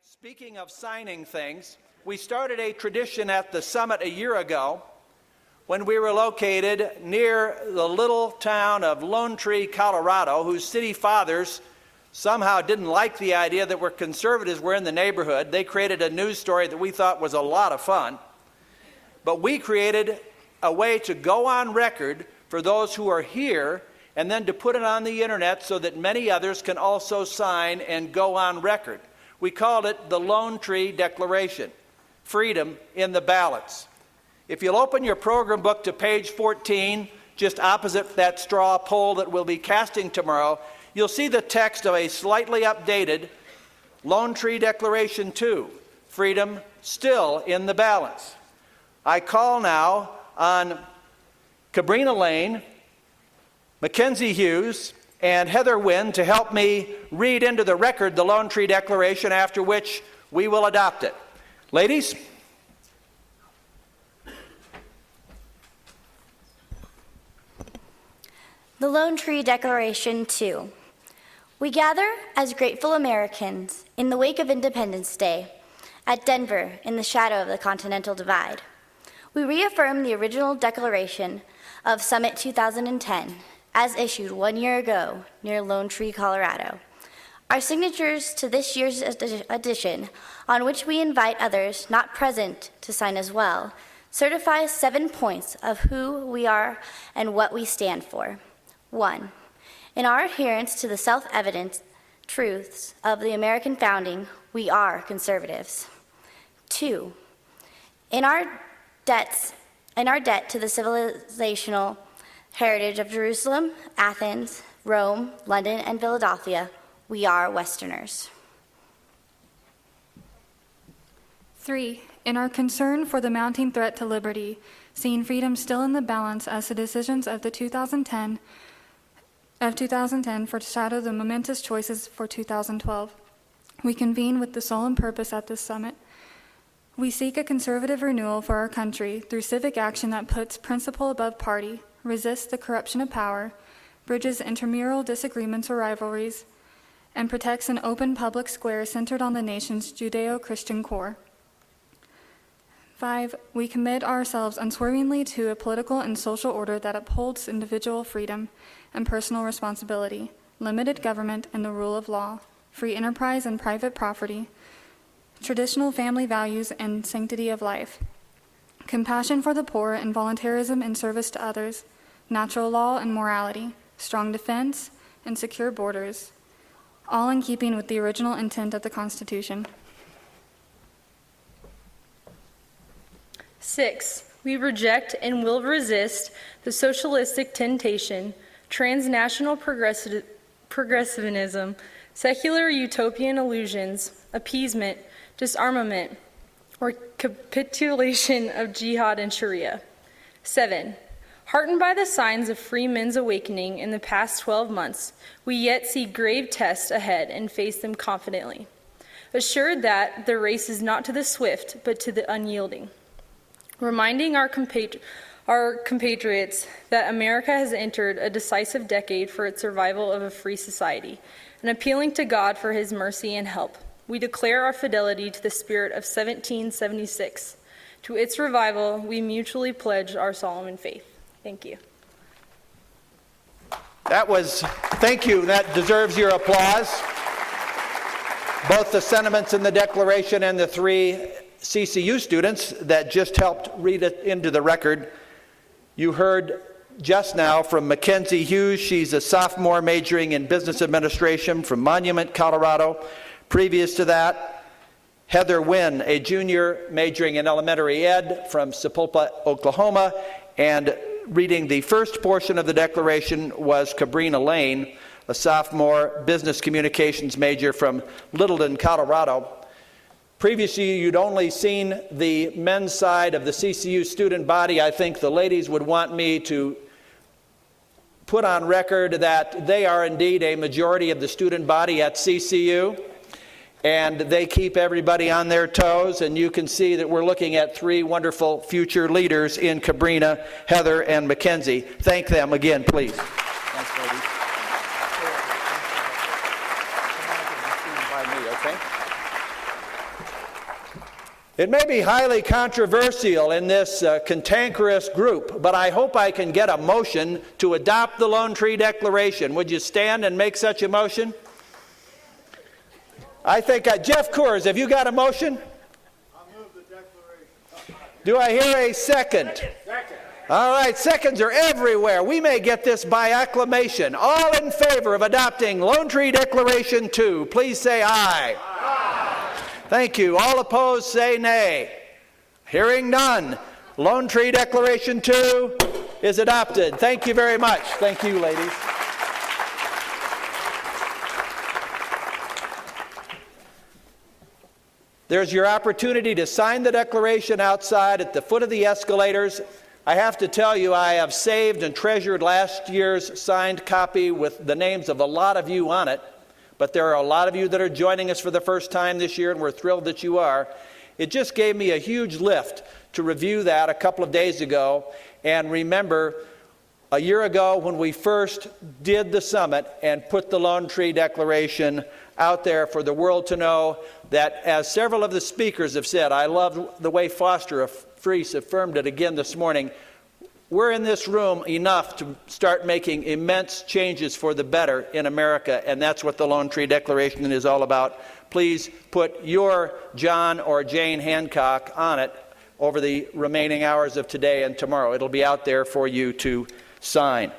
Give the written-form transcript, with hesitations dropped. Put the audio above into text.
Speaking of signing things, we started a tradition at the summit a year ago when we were located near the little town of Lone Tree, Colorado, whose city fathers somehow didn't like the idea that conservatives were in the neighborhood. They created a news story that we thought was a lot of fun. But we created a way to go on record for those who are here and then to put it on the internet so that many others can also sign and go on record. We called it the Lone Tree Declaration, Freedom in the Balance. If you'll open your program book to page 14, just opposite that straw poll that we'll be casting tomorrow, you'll see the text of a slightly updated Lone Tree Declaration 2, Freedom Still in the Balance. I call now on Cabrina Lane, Mackenzie Hughes, and Heather Wynn to help me read into the record the Lone Tree Declaration, after which we will adopt it. Ladies? The Lone Tree Declaration 2. We gather as grateful Americans in the wake of Independence Day at Denver in the shadow of the Continental Divide. We reaffirm the original Declaration of Summit 2010 as issued 1 year ago near Lone Tree, Colorado. Our signatures to this year's edition, on which we invite others not present to sign as well, certify 7 points of who we are and what we stand for. 1. In our adherence to the self-evident truths of the American founding, we are conservatives. 2. In our debt to the civilizational heritage of Jerusalem, Athens, Rome, London, and Philadelphia, we are Westerners. 3. In our concern for the mounting threat to liberty, seeing freedom still in the balance as the decisions of 2010 foreshadow the momentous choices for 2012, we convene with the solemn purpose at this summit. We seek a conservative renewal for our country through civic action that puts principle above party, resists the corruption of power, bridges intramural disagreements or rivalries, and protects an open public square centered on the nation's Judeo-Christian core. 5. We commit ourselves unswervingly to a political and social order that upholds individual freedom and personal responsibility, limited government and the rule of law, free enterprise and private property, traditional family values and sanctity of life, compassion for the poor and voluntarism in service to others, natural law and morality, strong defense, and secure borders, all in keeping with the original intent of the Constitution. 6. We reject and will resist the socialistic temptation, transnational progressivism, secular utopian illusions, appeasement, disarmament, or capitulation of jihad and Sharia. 7. Heartened by the signs of free men's awakening in the past 12 months, we yet see grave tests ahead and face them confidently, assured that the race is not to the swift, but to the unyielding. Reminding our compatriots that America has entered a decisive decade for its survival of a free society, and appealing to God for his mercy and help, we declare our fidelity to the spirit of 1776. To its revival, we mutually pledge our solemn faith. Thank you. Thank you. That deserves your applause. Both the sentiments in the Declaration and the 3 CCU students that just helped read it into the record. You heard just now from Mackenzie Hughes. She's a sophomore majoring in business administration from Monument, Colorado. Previous to that, Heather Wynn, a junior majoring in elementary ed from Sapulpa, Oklahoma. And reading the first portion of the Declaration was Cabrina Lane, a sophomore business communications major from Littleton, Colorado. Previously, you'd only seen the men's side of the CCU student body. I think the ladies would want me to put on record that they are indeed a majority of the student body at CCU, and they keep everybody on their toes, and you can see that we're looking at 3 wonderful future leaders in Cabrina, Heather, and Mackenzie. Thank them again, please. Thanks, ladies. By me, okay? It may be highly controversial in this cantankerous group, but I hope I can get a motion to adopt the Lone Tree Declaration. Would you stand and make such a motion? I think, Jeff Coors, have you got a motion? I'll move the declaration. Do I hear a second? Second. All right, seconds are everywhere. We may get this by acclamation. All in favor of adopting Lone Tree Declaration 2, please say aye. Aye. Thank you. All opposed, say nay. Hearing none, Lone Tree Declaration 2 is adopted. Thank you very much. Thank you, ladies. There's your opportunity to sign the declaration outside at the foot of the escalators. I have to tell you, I have saved and treasured last year's signed copy with the names of a lot of you on it, but there are a lot of you that are joining us for the first time this year, and we're thrilled that you are. It just gave me a huge lift to review that a couple of days ago and remember a year ago when we first did the summit and put the Lone Tree Declaration out there for the world to know that, as several of the speakers have said, I love the way Foster Freese affirmed it again this morning, we're in this room enough to start making immense changes for the better in America, and that's what the Lone Tree Declaration is all about. Please put your John or Jane Hancock on it over the remaining hours of today and tomorrow. It'll be out there for you to sign.